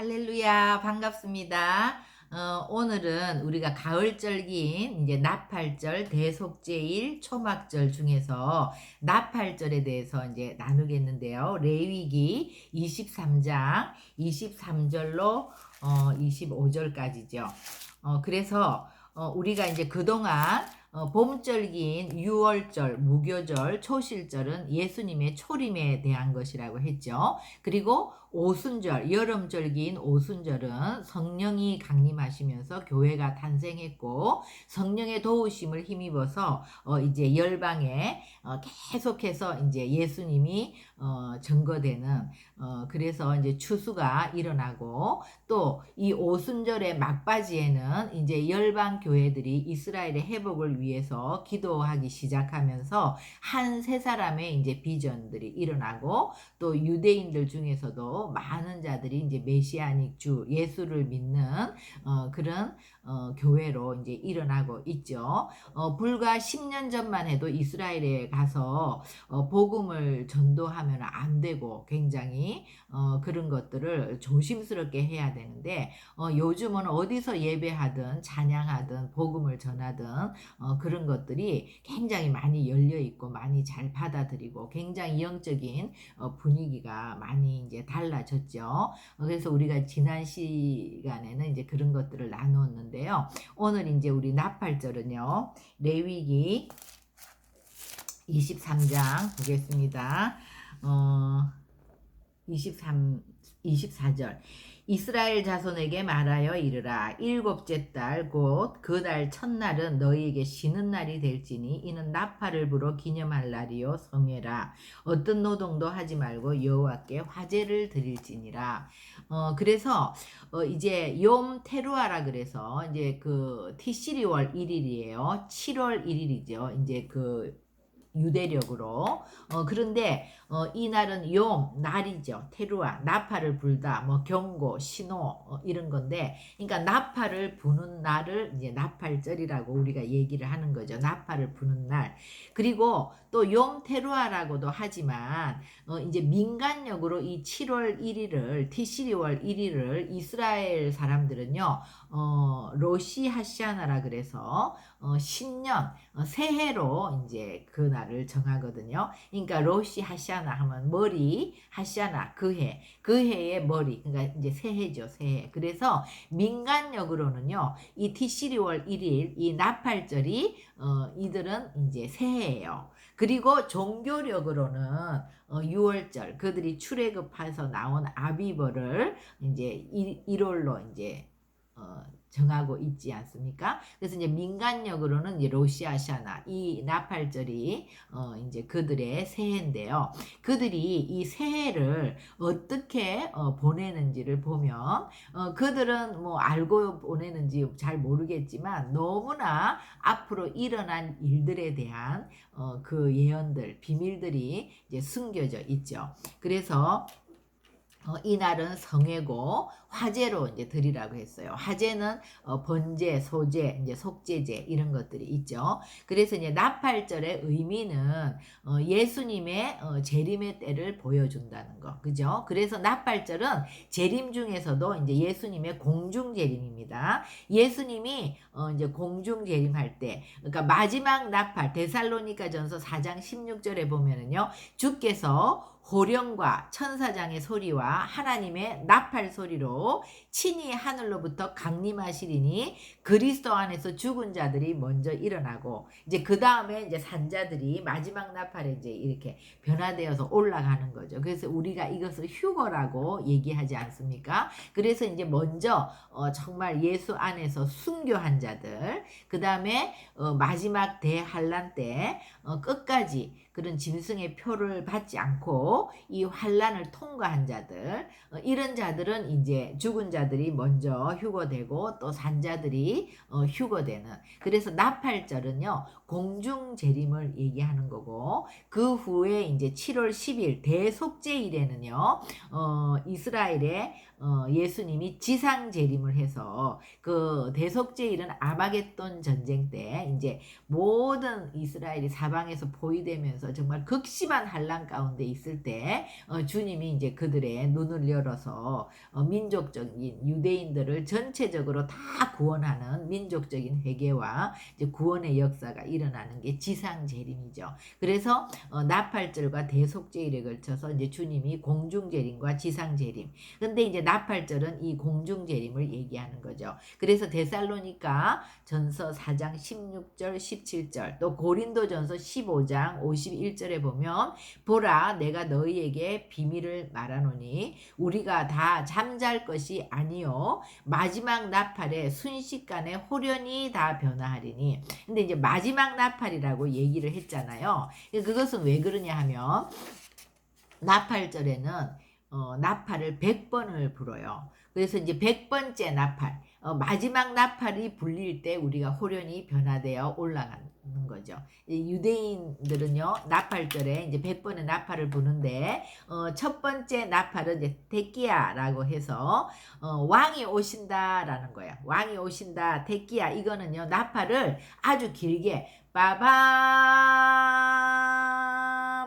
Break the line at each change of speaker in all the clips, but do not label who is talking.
할렐루야, 반갑습니다. 오늘은 우리가 가을절기인 이제 나팔절, 대속제일, 초막절 중에서 나팔절에 대해서 이제 나누겠는데요. 레위기 23장 23절로 25절까지죠. 그래서 우리가 이제 그동안 봄절기인 유월절, 무교절, 초실절은 예수님의 초림에 대한 것이라고 했죠. 그리고 오순절, 여름절기인 오순절은 성령이 강림하시면서 교회가 탄생했고 성령의 도우심을 힘입어서 이제 열방에 계속해서 이제 예수님이 증거되는 그래서 이제 추수가 일어나고 또 이 오순절의 막바지에는 이제 열방 교회들이 이스라엘의 회복을 위해서 기도하기 시작하면서 한 세 사람의 이제 비전들이 일어나고 또 유대인들 중에서도 많은 자들이 이제 메시아닉 주 예수를 믿는 그런 교회로 이제 일어나고 있죠. 불과 10년 전만 해도 이스라엘에 가서 복음을 전도하면 안 되고 굉장히 그런 것들을 조심스럽게 해야 되는데 요즘은 어디서 예배하든 찬양하든 복음을 전하든 그런 것들이 굉장히 많이 열려 있고 많이 잘 받아들이고 굉장히 영적인 분위기가 많이 이제 달라졌죠. 그래서 우리가 지난 시간에는 이제 그런 것들을 나누었는데요. 오늘 이제 우리 나팔절은요. 레위기 23장 보겠습니다. 24절. 이스라엘 자손에게 말하여 이르라. 일곱째 달 곧 그 달 첫날은 너희에게 쉬는 날이 될지니 이는 나팔을 불어 기념할 날이요 성회라. 어떤 노동도 하지 말고 여호와께 화제를 드릴지니라. 그래서 이제 욤 테루아라 그래서 이제 그 티시리월 1일이에요. 7월 1일이죠. 이제 그 유대력으로 그런데 이 날은 욤 날이죠. 테루아 나팔을 불다 뭐 경고 신호 이런 건데 그러니까 나팔을 부는 날을 이제 나팔절이라고 우리가 얘기를 하는 거죠. 나팔을 부는 날. 그리고 또 욤 테루아라고도 하지만 이제 민간력으로 이 7월 1일을 티시리월 1일을 이스라엘 사람들은요 로시 하시아나라 그래서 신년 새해로 이제 그 날을 정하거든요. 그러니까 로시 하샤나 하면 머리, 하샤나 그 해의 머리. 그러니까 이제 새해죠, 새해. 그래서 민간력으로는요, 이 티시리월 1일 이 나팔절이 이들은 이제 새해예요. 그리고 종교력으로는 6월절 그들이 출애굽해서 나온 아비벌을 이제 1월로 이제 정하고 있지 않습니까? 그래서 이제 민간력으로는 이제 로시아샤나 이 나팔절이 이제 그들의 새해인데요. 그들이 이 새해를 어떻게 보내는지를 보면 그들은 뭐 알고 보내는지 잘 모르겠지만 너무나 앞으로 일어난 일들에 대한 그 예언들, 비밀들이 이제 숨겨져 있죠. 그래서 이날은 성회고 화제로 이제 드리라고 했어요. 화제는 번제, 소제, 이제 속제제 이런 것들이 있죠. 그래서 이제 나팔절의 의미는 예수님의 재림의 때를 보여준다는 거, 그죠? 그래서 나팔절은 재림 중에서도 이제 예수님의 공중 재림입니다. 예수님이 이제 공중 재림할 때, 그러니까 마지막 나팔 데살로니가전서 4장 16절에 보면은요, 주께서 호령과 천사장의 소리와 하나님의 나팔 소리로 친히 하늘로부터 강림하시리니 그리스도 안에서 죽은 자들이 먼저 일어나고 이제 그 다음에 이제 산자들이 마지막 나팔에 이제 이렇게 변화되어서 올라가는 거죠. 그래서 우리가 이것을 휴거라고 얘기하지 않습니까? 그래서 이제 먼저 정말 예수 안에서 순교한 자들, 그 다음에 마지막 대환란 때 끝까지 그런 짐승의 표를 받지 않고 이 환란을 통과한 자들 이런 자들은 이제 죽은 자들이 먼저 휴거되고 또 산자들이 휴거되는 그래서 나팔절은요 공중 재림을 얘기하는 거고 그 후에 이제 7월 10일 대속제일에는요 이스라엘의 예수님이 지상 재림을 해서 그 대속제일은 아마겟돈 전쟁 때 이제 모든 이스라엘이 사방에서 포위되면서 하면서 정말 극심한 환란 가운데 있을 때 주님이 이제 그들의 눈을 열어서 민족적인 유대인들을 전체적으로 다 구원하는 민족적인 회개와 이제 구원의 역사가 일어나는 게 지상재림이죠. 그래서 나팔절과 대속죄일에 걸쳐서 이제 주님이 공중재림과 지상재림. 근데 이제 나팔절은 이 공중재림을 얘기하는 거죠. 그래서 데살로니가 전서 4장 16절 17절 또 고린도전서 15장 51절에 보면 보라 내가 너희에게 비밀을 말하노니 우리가 다 잠잘 것이 아니요 마지막 나팔에 순식간에 홀연히 다 변화하리니. 근데 이제 마지막 나팔이라고 얘기를 했잖아요. 그것은 왜 그러냐 하면 나팔절에는 나팔을 100번을 불어요. 그래서 이제 100번째 나팔, 마지막 나팔이 불릴 때 우리가 호련히 변화되어 올라가는 거죠. 유대인들은요, 나팔절에 이제 100번의 나팔을 부는데, 첫 번째 나팔은 이제 테키야라고 해서, 왕이 오신다라는 거예요. 왕이 오신다, 테키야. 이거는요, 나팔을 아주 길게, 빠밤,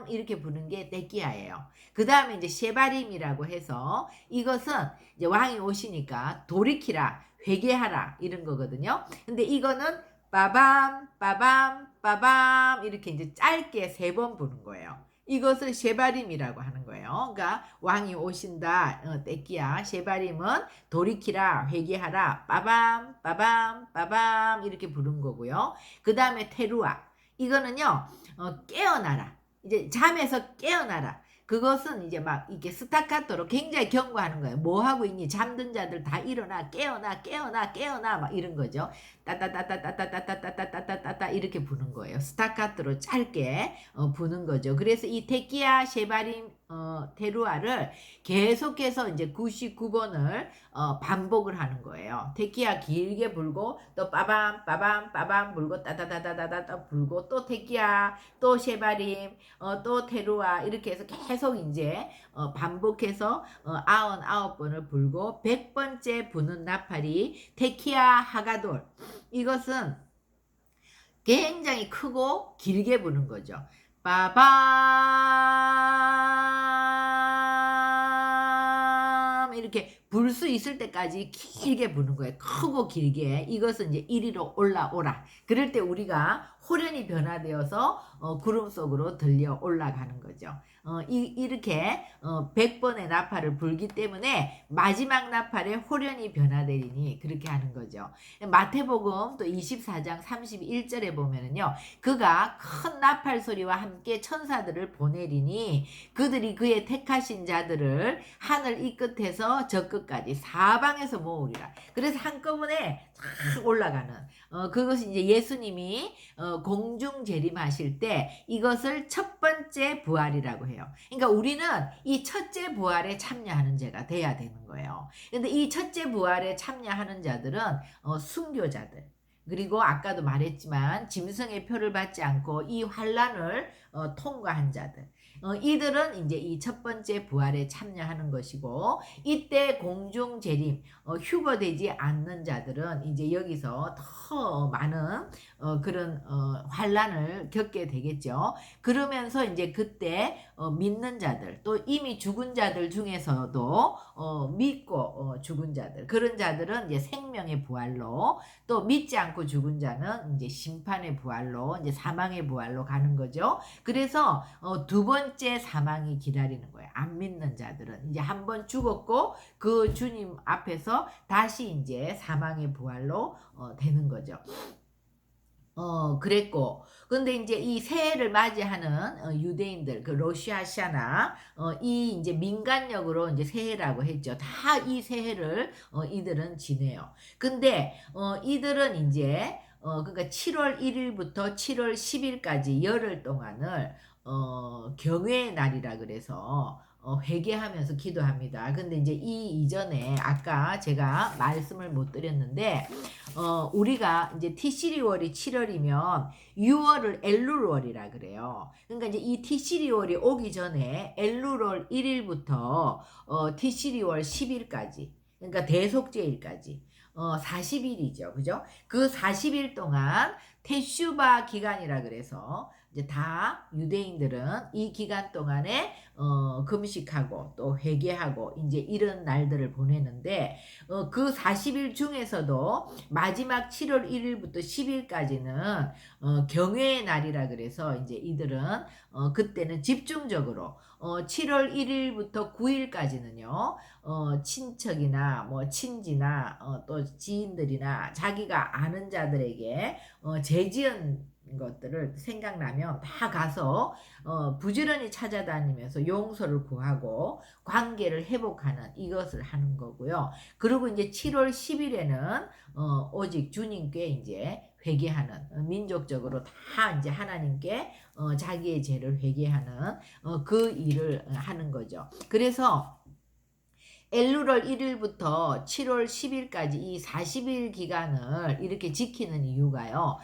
이렇게 부는 게 테키야예요. 그 다음에 이제 셰바림이라고 해서 이것은 이제 왕이 오시니까 돌이키라, 회개하라 이런 거거든요. 근데 이거는 빠밤, 빠밤, 빠밤 이렇게 이제 짧게 3번 부는 거예요. 이것을 셰바림이라고 하는 거예요. 그러니까 왕이 오신다, 떼끼야. 셰바림은 돌이키라, 회개하라, 빠밤, 빠밤, 빠밤 이렇게 부른 거고요. 그 다음에 테루아. 이거는요, 깨어나라. 이제 잠에서 깨어나라. 그것은 이제 막 이렇게 스타카토로 굉장히 경고하는 거예요. 뭐 하고 있니? 잠든 자들 다 일어나, 깨어나, 깨어나, 깨어나 막 이런 거죠. 따따따따따따따따따따따따 이렇게 부는 거예요. 스타카토로 짧게 부는 거죠. 그래서 이 테키야 셰바림 테루아를 계속해서 이제 99번을 반복을 하는 거예요. 테키야 길게 불고 또 빠밤 빠밤 빠밤 불고 따다다다다다 불고 또 테키야 또 셰바림 또 테루아 이렇게 해서 계속 이제 반복해서 99번을 불고 100번째 부는 나팔이 테키야 하가돌. 이것은 굉장히 크고 길게 부는 거죠. 빠밤 이렇게 불 수 있을 때까지 길게 부는 거예요. 크고 길게. 이것은 이제 이리로 올라오라. 그럴 때 우리가 호련히 변화되어서 구름 속으로 들려 올라가는 거죠. 이렇게 100번의 나팔을 불기 때문에 마지막 나팔에 호련히 변화되리니 그렇게 하는 거죠. 마태복음 또 24장 31절에 보면은요. 그가 큰 나팔 소리와 함께 천사들을 보내리니 그들이 그의 택하신 자들을 하늘 이 끝에서 저 끝까지 사방에서 모으리라. 그래서 한꺼번에 쫙 올라가는 그것이 이제 예수님이 공중 재림하실 때 이것을 첫 번째 부활이라고 해요. 그러니까 우리는 이 첫째 부활에 참여하는 자가 돼야 되는 거예요. 근데 이 첫째 부활에 참여하는 자들은 순교자들 그리고 아까도 말했지만 짐승의 표를 받지 않고 이 환란을 통과한 자들 이들은 이제 이 첫 번째 부활에 참여하는 것이고 이때 공중 재림 휴거되지 않는 자들은 이제 여기서 더 많은 그런 환란을 겪게 되겠죠. 그러면서 이제 그때 믿는 자들 또 이미 죽은 자들 중에서도 믿고 죽은 자들 그런 자들은 이제 생명의 부활로 또 믿지 않고 죽은 자는 이제 심판의 부활로 이제 사망의 부활로 가는 거죠. 그래서 두 번째 사망이 기다리는 거예요. 안 믿는 자들은 이제 한 번 죽었고 그 주님 앞에서 다시 이제 사망의 부활로 되는 거죠. 그랬고 근데 이제 이 새해를 맞이하는 유대인들 그 로시아샤나 이 이제 민간력으로 이제 새해라고 했죠. 다 이 새해를 이들은 지내요. 근데 이들은 이제 그러니까 7월 1일부터 7월 10일까지 열흘 동안을 경외의 날이라 그래서 회개하면서 기도합니다. 근데 이제 이 이전에 아까 제가 말씀을 못 드렸는데 우리가 이제 티시리월이 7월이면 6월을 엘룰월이라 그래요. 그러니까 이제 이 티시리월이 오기 전에 엘룰월 1일부터 티시리월 10일까지 그러니까 대속죄일까지 40일이죠. 그죠? 그 40일 동안 테슈바 기간이라 그래서 이제 다 유대인들은 이 기간 동안에 금식하고 또 회개하고 이제 이런 날들을 보내는데 그 40일 중에서도 마지막 7월 1일부터 10일까지는 경외의 날이라 그래서 이제 이들은 그때는 집중적으로 7월 1일부터 9일까지는요. 친척이나 뭐 친지나 또 지인들이나 자기가 아는 자들에게 죄 지은 것들을 생각나면 다 가서 부지런히 찾아다니면서 용서를 구하고 관계를 회복하는 이것을 하는 거고요. 그리고 이제 7월 10일에는 오직 주님께 이제 회개하는 민족적으로 다 이제 하나님께 자기의 죄를 회개하는 그 일을 하는 거죠. 그래서 엘루월 1일부터 7월 10일까지 이 40일 기간을 이렇게 지키는 이유가요.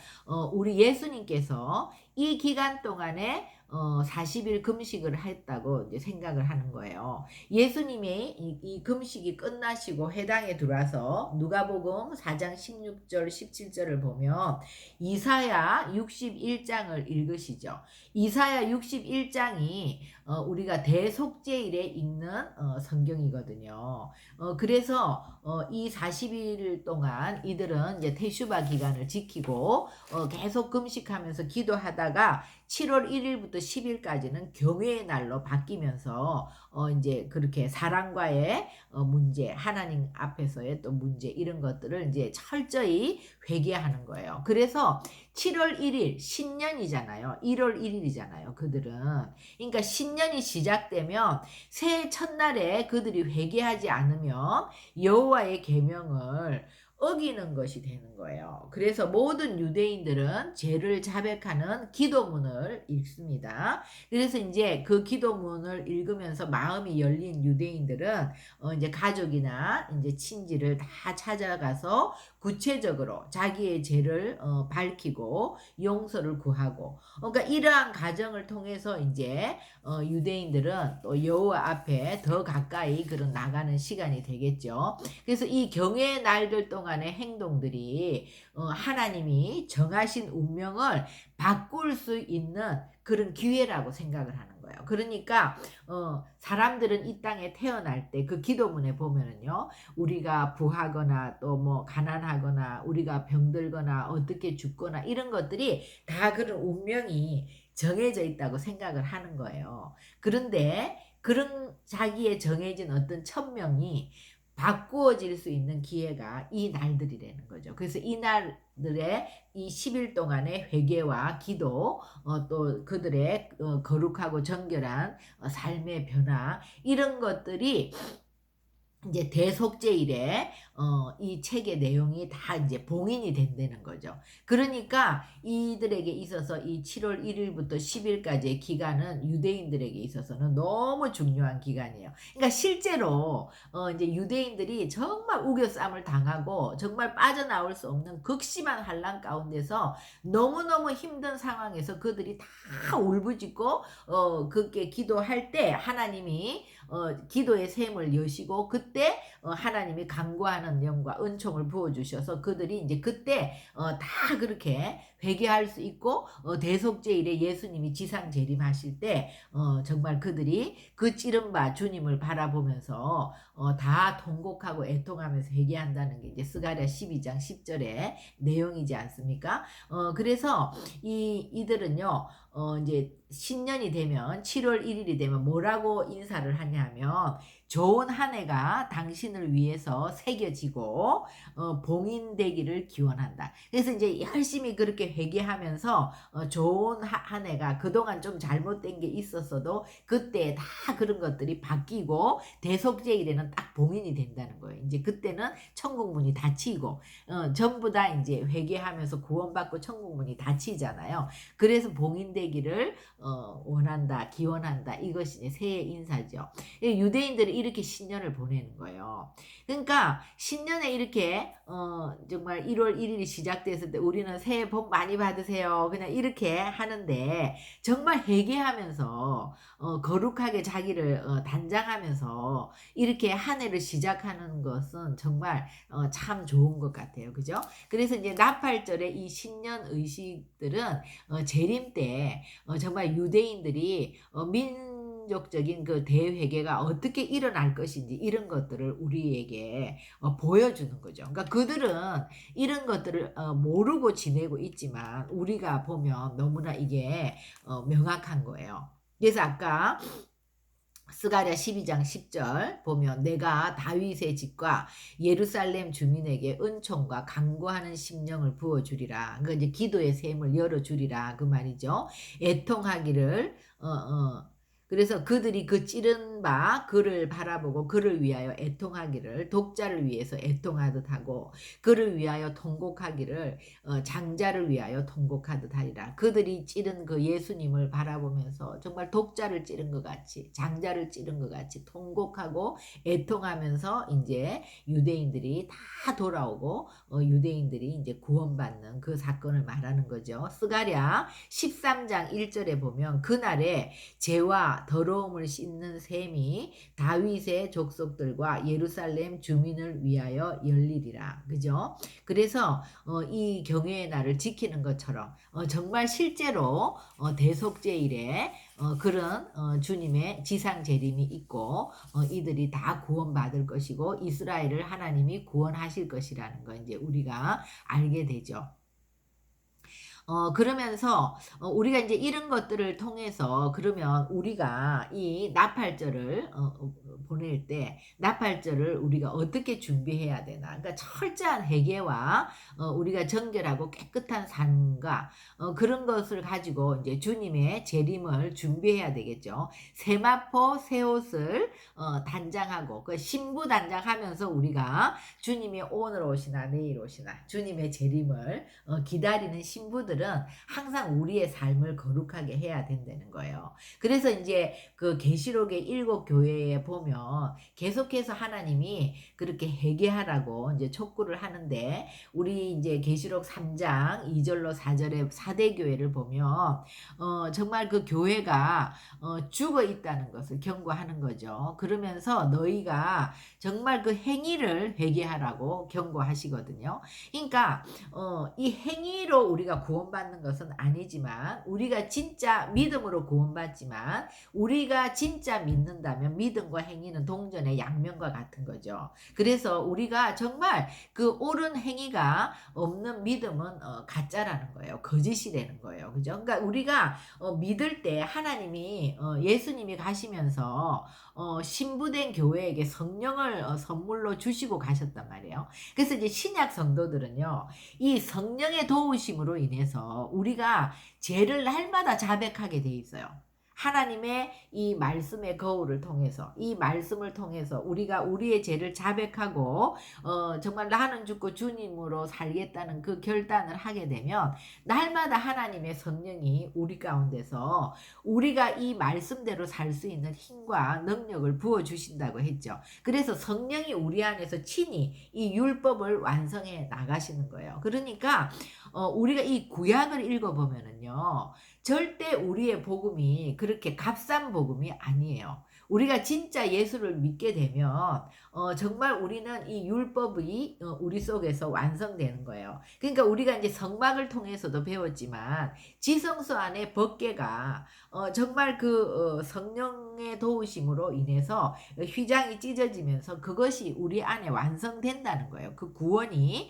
우리 예수님께서 이 기간 동안에 40일 금식을 했다고 이제 생각을 하는 거예요. 예수님이 이 금식이 끝나시고 회당에 들어와서 누가복음 4장 16절 17절을 보면 이사야 61장을 읽으시죠. 이사야 61장이 우리가 대속죄일에 읽는 성경이거든요. 그래서 이 40일 동안 이들은 이제 테슈바 기간을 지키고 계속 금식하면서 기도하다가 7월 1일부터 10일까지는 경외의 날로 바뀌면서 이제 그렇게 사랑과의 문제, 하나님 앞에서의 또 문제 이런 것들을 이제 철저히 회개하는 거예요. 그래서 7월 1일 신년이잖아요. 1월 1일이잖아요. 그들은. 그러니까 신년이 시작되면 새해 첫날에 그들이 회개하지 않으면 여호와의 계명을 어기는 것이 되는 거예요. 그래서 모든 유대인들은 죄를 자백하는 기도문을 읽습니다. 그래서 이제 그 기도문을 읽으면서 마음이 열린 유대인들은 이제 가족이나 이제 친지를 다 찾아가서 구체적으로 자기의 죄를 밝히고 용서를 구하고 그러니까 이러한 과정을 통해서 이제 유대인들은 또 여호와 앞에 더 가까이 그런 나가는 시간이 되겠죠. 그래서 이 경외의 날들 동안의 행동들이 하나님이 정하신 운명을 바꿀 수 있는 그런 기회라고 생각을 하는 거예요. 그러니까 사람들은 이 땅에 태어날 때 그 기도문에 보면은요. 우리가 부하거나 또 뭐 가난하거나 우리가 병들거나 어떻게 죽거나 이런 것들이 다 그런 운명이 정해져 있다고 생각을 하는 거예요. 그런데 그런 자기의 정해진 어떤 천명이 바꾸어질 수 있는 기회가 이 날들이라는 거죠. 그래서 이 날들의 이 10일 동안의 회개와 기도, 또 그들의 거룩하고 정결한 삶의 변화 이런 것들이 이제 대속죄일에 이 책의 내용이 다 이제 봉인이 된다는 거죠. 그러니까 이들에게 있어서 이 7월 1일부터 10일까지의 기간은 유대인들에게 있어서는 너무 중요한 기간이에요. 그러니까 실제로 이제 유대인들이 정말 우겨쌈을 당하고 정말 빠져나올 수 없는 극심한 환난 가운데서 너무너무 힘든 상황에서 그들이 다 울부짖고 그렇게 기도할 때 하나님이 기도의 샘을 여시고 그때 하나님이 간구하는 영과 은총을 부어주셔서 그들이 이제 그때 다 그렇게 회개할 수 있고 대속죄일에 예수님이 지상 재림하실 때 정말 그들이 그 찌른바 주님을 바라보면서 다 통곡하고 애통하면서 회개한다는 게 이제 스가랴 12장 10절의 내용이지 않습니까? 그래서 이들은요 이제 신년이 되면 7월 1일이 되면 뭐라고 인사를 하냐면 좋은 한 해가 당신을 위해서 새겨지고 봉인되기를 기원한다. 그래서 이제 열심히 그렇게 회개하면서 좋은 한 해가 그동안 좀 잘못된 게 있었어도 그때 다 그런 것들이 바뀌고 대속죄일에는 딱 봉인이 된다는 거예요. 이제 그때는 천국문이 닫히고 전부 다 이제 회개하면서 구원받고 천국문이 닫히잖아요. 그래서 봉인되기를 원한다, 기원한다. 이것이 이제 새해 인사죠. 유대인들이 이렇게 신년을 보내는 거예요. 그러니까 신년에 이렇게 정말 1월 1일이 시작됐을 때 우리는 새해 복 많이 받으세요. 그냥 이렇게 하는데 정말 회개하면서 거룩하게 자기를 단장하면서 이렇게 한 해를 시작하는 것은 정말 참 좋은 것 같아요. 그죠? 그래서 이제 나팔절에 이 신년 의식들은 재림 때 정말 유대인들이 민족적인 그 대회개가 어떻게 일어날 것인지 이런 것들을 우리에게 보여주는 거죠. 그러니까 그들은 이런 것들을 모르고 지내고 있지만 우리가 보면 너무나 이게 명확한 거예요. 그래서 아까 스가랴 12장 10절 보면 내가 다윗의 집과 예루살렘 주민에게 은총과 간구하는 심령을 부어주리라. 그 이제 기도의 샘을 열어주리라 그 말이죠. 애통하기를 그래서 그들이 그 찌른 바 그를 바라보고 그를 위하여 애통하기를 독자를 위해서 애통하듯 하고 그를 위하여 통곡하기를 장자를 위하여 통곡하듯 하리라. 그들이 찌른 그 예수님을 바라보면서 정말 독자를 찌른 것 같이 장자를 찌른 것 같이 통곡하고 애통하면서 이제 유대인들이 다 돌아오고 유대인들이 이제 구원받는 그 사건을 말하는 거죠. 스가랴 13장 1절에 보면 그날에 죄와 더러움을 씻는 셈이 다윗의 족속들과 예루살렘 주민을 위하여 열리리라. 그죠? 그래서 이 경외의 날을 지키는 것처럼 정말 실제로 대속죄일에 그런 주님의 지상 재림이 있고 이들이 다 구원받을 것이고 이스라엘을 하나님이 구원하실 것이라는 거 이제 우리가 알게 되죠. 그러면서 우리가 이제 이런 것들을 통해서 그러면 우리가 이 나팔절을 보낼 때 나팔절을 우리가 어떻게 준비해야 되나? 그러니까 철저한 회개와 우리가 정결하고 깨끗한 삶과 그런 것을 가지고 이제 주님의 재림을 준비해야 되겠죠. 세마포 새 옷을 단장하고 그 신부 단장하면서 우리가 주님이 오늘 오시나 내일 오시나 주님의 재림을 기다리는 신부들은 항상 우리의 삶을 거룩하게 해야 된다는 거예요. 그래서 이제 그 계시록의 7교회에 보면 계속해서 하나님이 그렇게 회개하라고 이제 촉구를 하는데 우리 이제 계시록 3장 2절로 4절의 4대 교회를 보면 정말 그 교회가 죽어 있다는 것을 경고하는 거죠. 그러면서 너희가 정말 그 행위를 회개하라고 경고하시거든요. 그러니까 이 행위로 우리가 구원받는 것은 아니지만 우리가 진짜 믿음으로 구원받지만 우리가 진짜 믿는다면 믿음과 행위는 동전의 양면과 같은 거죠. 그래서 우리가 정말 그 옳은 행위가 없는 믿음은 가짜라는 거예요. 거짓이라는 거예요. 그죠? 그러니까 우리가 믿을 때 하나님이 예수님이 가시면서 신부된 교회에게 성령을 선물로 주시고 가셨단 말이에요. 그래서 이제 신약 성도들은요, 이 성령의 도우심으로 인해서 우리가 죄를 날마다 자백하게 돼 있어요. 하나님의 이 말씀의 거울을 통해서 이 말씀을 통해서 우리가 우리의 죄를 자백하고 정말 나는 죽고 주님으로 살겠다는 그 결단을 하게 되면 날마다 하나님의 성령이 우리 가운데서 우리가 이 말씀대로 살 수 있는 힘과 능력을 부어주신다고 했죠. 그래서 성령이 우리 안에서 친히 이 율법을 완성해 나가시는 거예요. 그러니까 우리가 이 구약을 읽어보면은요, 절대 우리의 복음이 그렇게 값싼 복음이 아니에요. 우리가 진짜 예수를 믿게 되면 정말 우리는 이 율법이 우리 속에서 완성되는 거예요. 그러니까 우리가 이제 성막을 통해서도 배웠지만 지성소 안에 법궤가 정말 그 성령의 도우심으로 인해서 휘장이 찢어지면서 그것이 우리 안에 완성된다는 거예요. 그 구원이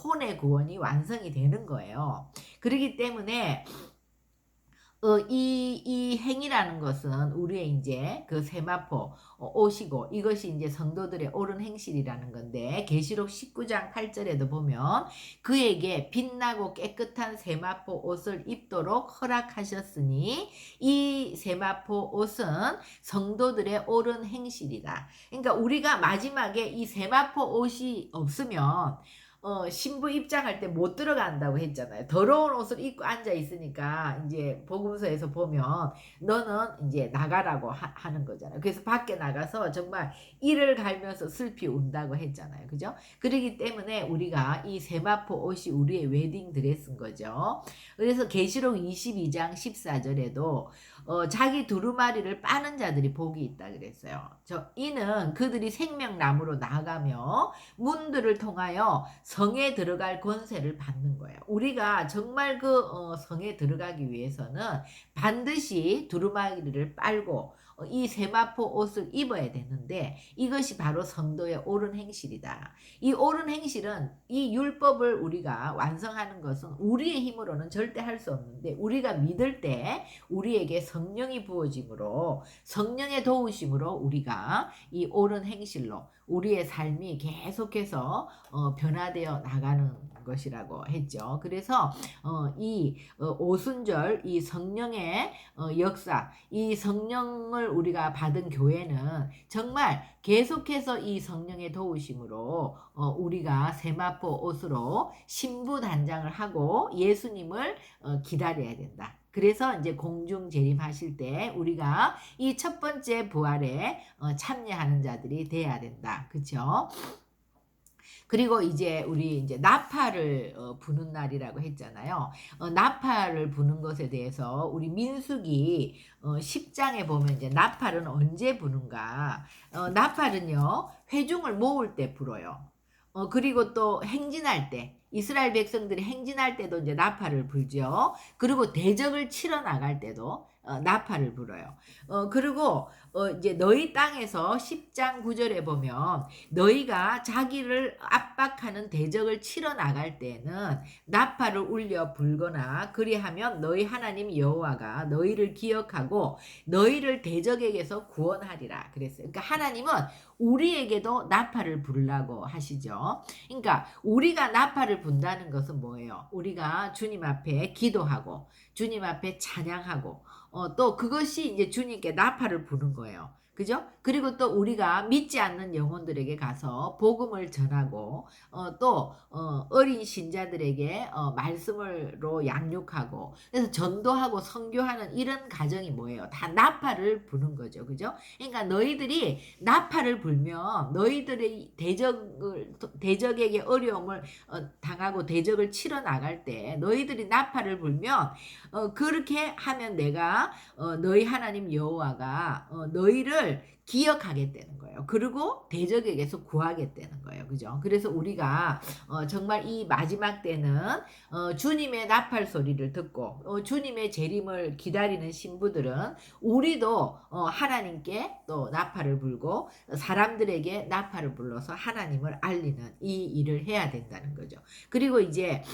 혼의 구원이 완성이 되는 거예요. 그렇기 때문에 이 행위라는 것은 우리의 이제 그 세마포 오시고 이것이 이제 성도들의 옳은 행실이라는 건데 계시록 19장 8절에도 보면 그에게 빛나고 깨끗한 세마포 옷을 입도록 허락하셨으니 이 세마포 옷은 성도들의 옳은 행실이다. 그러니까 우리가 마지막에 이 세마포 옷이 없으면 신부 입장할 때 못 들어간다고 했잖아요. 더러운 옷을 입고 앉아 있으니까 이제 복음서에서 보면 너는 이제 나가라고 하는 거잖아요. 그래서 밖에 나가서 정말 이를 갈면서 슬피 운다고 했잖아요. 그죠? 그러기 때문에 우리가 이 세마포 옷이 우리의 웨딩 드레스인 거죠. 그래서 계시록 22장 14절에도 자기 두루마리를 빠는 자들이 복이 있다 그랬어요. 이는 그들이 생명나무로 나아가며 문들을 통하여 성에 들어갈 권세를 받는 거예요. 우리가 정말 그 성에 들어가기 위해서는 반드시 두루마리를 빨고 이 세마포 옷을 입어야 되는데 이것이 바로 성도의 옳은 행실이다. 이 옳은 행실은 이 율법을 우리가 완성하는 것은 우리의 힘으로는 절대 할 수 없는데 우리가 믿을 때 우리에게 성령이 부어짐으로 성령의 도우심으로 우리가 이 옳은 행실로 우리의 삶이 계속해서 변화되어 나가는 것이라고 했죠. 그래서 이 오순절 이 성령의 역사, 이 성령을 우리가 받은 교회는 정말 계속해서 이 성령의 도우심으로 우리가 세마포 옷으로 신부 단장을 하고 예수님을 기다려야 된다. 그래서 이제 공중 재림하실 때 우리가 이 첫 번째 부활에 참여하는 자들이 돼야 된다. 그렇죠? 그리고 이제 우리 이제 나팔을 부는 날이라고 했잖아요. 나팔을 부는 것에 대해서 우리 민수기 10장에 보면 이제 나팔은 언제 부는가? 나팔은요 회중을 모을 때 불어요. 그리고 또 행진할 때 이스라엘 백성들이 행진할 때도 이제 나팔을 불죠. 그리고 대적을 치러 나갈 때도 나팔을 불어요. 그리고 이제 너희 땅에서 10장 9절에 보면 너희가 자기를 압박하는 대적을 치러 나갈 때는 나팔을 울려 불거나 그리하면 너희 하나님 여호와가 너희를 기억하고 너희를 대적에게서 구원하리라 그랬어요. 그러니까 하나님은 우리에게도 나팔을 부르라고 하시죠. 그러니까 우리가 나팔을 분다는 것은 뭐예요? 우리가 주님 앞에 기도하고 주님 앞에 찬양하고 또 그것이 이제 주님께 나팔을 부는 거예요. 그죠? 그리고 또 우리가 믿지 않는 영혼들에게 가서 복음을 전하고 또 어린 신자들에게 말씀으로 양육하고 그래서 전도하고 선교하는 이런 가정이 뭐예요? 다 나팔을 부는 거죠. 그죠? 그러니까 너희들이 나팔을 불면 너희들의 대적에게 어려움을 당하고 대적을 치러 나갈 때 너희들이 나팔을 불면 그렇게 하면 내가 너희 하나님 여호와가 너희를 기억하게 되는 거예요. 그리고 대적에게서 구하게 되는 거예요. 그죠? 그래서 우리가 정말 이 마지막 때는 주님의 나팔 소리를 듣고 주님의 재림을 기다리는 신부들은 우리도 하나님께 또 나팔을 불고 사람들에게 나팔을 불러서 하나님을 알리는 이 일을 해야 된다는 거죠. 그리고 이제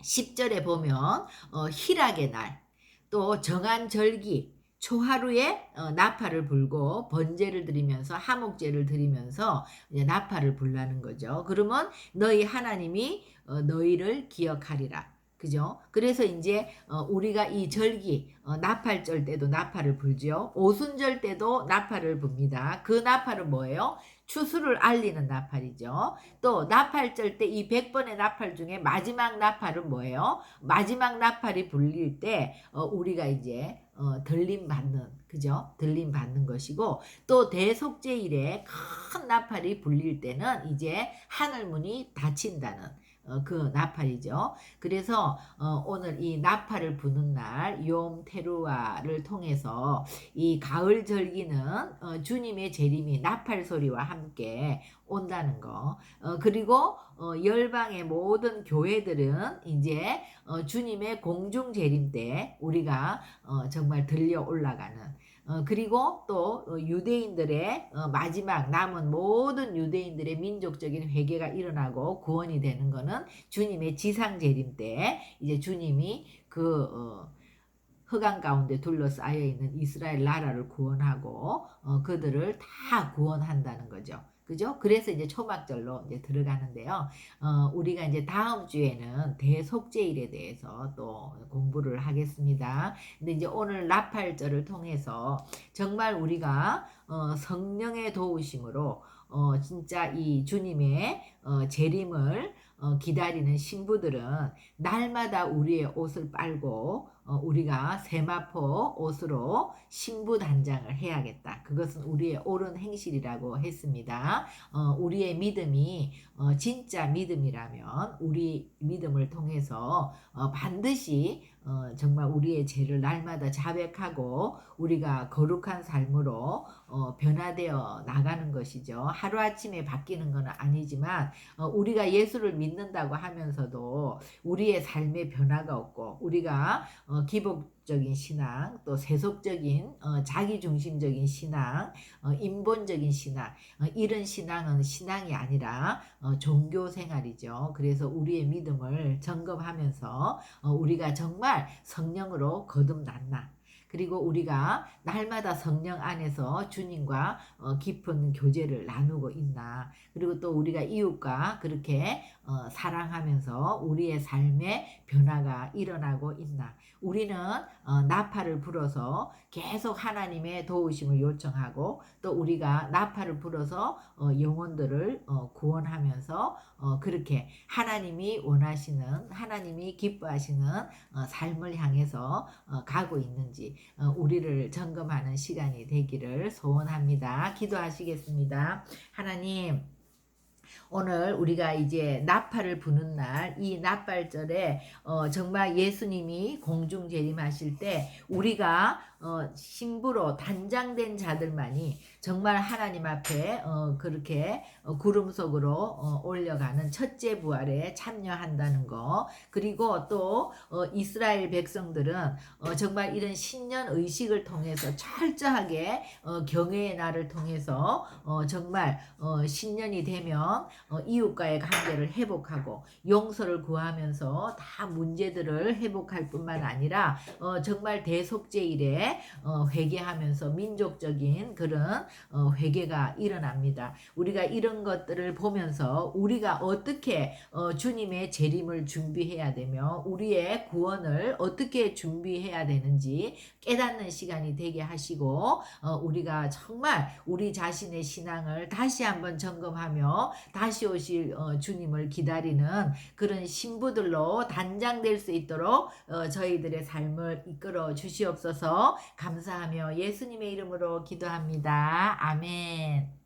10절에 보면 희락의 날, 또 정한 절기, 초하루에 나팔을 불고 번제를 드리면서 하목제를 드리면서 이제 나팔을 불라는 거죠. 그러면 너희 하나님이 너희를 기억하리라. 그죠? 그래서 이제 우리가 이 절기 나팔절 때도 나팔을 불죠. 오순절 때도 나팔을 붑니다. 그 나팔은 뭐예요? 추수를 알리는 나팔이죠. 또 나팔절 때 이 100번의 나팔 중에 마지막 나팔은 뭐예요? 마지막 나팔이 불릴 때 우리가 이제 들림 받는 그죠? 들림 받는 것이고 또 대속죄일에 큰 나팔이 불릴 때는 이제 하늘문이 닫힌다는 그 나팔이죠. 그래서 오늘 이 나팔을 부는 날 욤 테루아를 통해서 이 가을 절기는 주님의 재림이 나팔 소리와 함께 온다는 거. 그리고 열방의 모든 교회들은 이제 주님의 공중 재림 때 우리가 정말 들려 올라가는 그리고 또 유대인들의 마지막 남은 모든 유대인들의 민족적인 회개가 일어나고 구원이 되는 것은 주님의 지상 재림 때 이제 주님이 그 흑암 가운데 둘러싸여 있는 이스라엘 나라를 구원하고 그들을 다 구원한다는 거죠. 그죠? 그래서 이제 초막절로 이제 들어가는데요. 우리가 이제 다음 주에는 대속죄일에 대해서 또 공부를 하겠습니다. 근데 이제 오늘 나팔절을 통해서 정말 우리가 성령의 도우심으로 진짜 이 주님의 재림을 기다리는 신부들은 날마다 우리의 옷을 빨고 우리가 세마포 옷으로 신부 단장을 해야겠다. 그것은 우리의 옳은 행실이라고 했습니다. 우리의 믿음이 진짜 믿음이라면 우리 믿음을 통해서 반드시 정말 우리의 죄를 날마다 자백하고 우리가 거룩한 삶으로 변화되어 나가는 것이죠. 하루아침에 바뀌는 건 아니지만 우리가 예수를 믿는다고 하면서도 우리의 삶에 변화가 없고 우리가 기복적인 신앙, 또 세속적인 자기중심적인 신앙, 인본적인 신앙, 이런 신앙은 신앙이 아니라 종교 생활이죠. 그래서 우리의 믿음을 점검하면서 우리가 정말 성령으로 거듭났나, 그리고 우리가 날마다 성령 안에서 주님과 깊은 교제를 나누고 있나, 그리고 또 우리가 이웃과 그렇게 사랑하면서 우리의 삶에 변화가 일어나고 있나. 우리는 나팔을 불어서 계속 하나님의 도우심을 요청하고, 또 우리가 나팔을 불어서 영혼들을 구원하면서 그렇게 하나님이 원하시는, 하나님이 기뻐하시는 삶을 향해서 가고 있는지 우리를 점검하는 시간이 되기를 소원합니다. 기도하시겠습니다. 하나님, 오늘 우리가 이제 나팔을 부는 날, 이 나팔절에 정말 예수님이 공중 재림하실 때 우리가 신부로 단장된 자들만이 정말 하나님 앞에 그렇게 구름 속으로 올려가는 첫째 부활에 참여한다는 거, 그리고 또 이스라엘 백성들은 정말 이런 신년 의식을 통해서 철저하게 경외의 날을 통해서 정말 신년이 되면 이웃과의 관계를 회복하고 용서를 구하면서 다 문제들을 회복할 뿐만 아니라 정말 대속죄일에 회개하면서 민족적인 그런 회개가 일어납니다. 우리가 이런 것들을 보면서 우리가 어떻게 주님의 재림을 준비해야 되며 우리의 구원을 어떻게 준비해야 되는지 깨닫는 시간이 되게 하시고, 우리가 정말 우리 자신의 신앙을 다시 한번 점검하며 다시 오실 주님을 기다리는 그런 신부들로 단장될 수 있도록 저희들의 삶을 이끌어 주시옵소서. 감사하며 예수님의 이름으로 기도합니다. 아멘.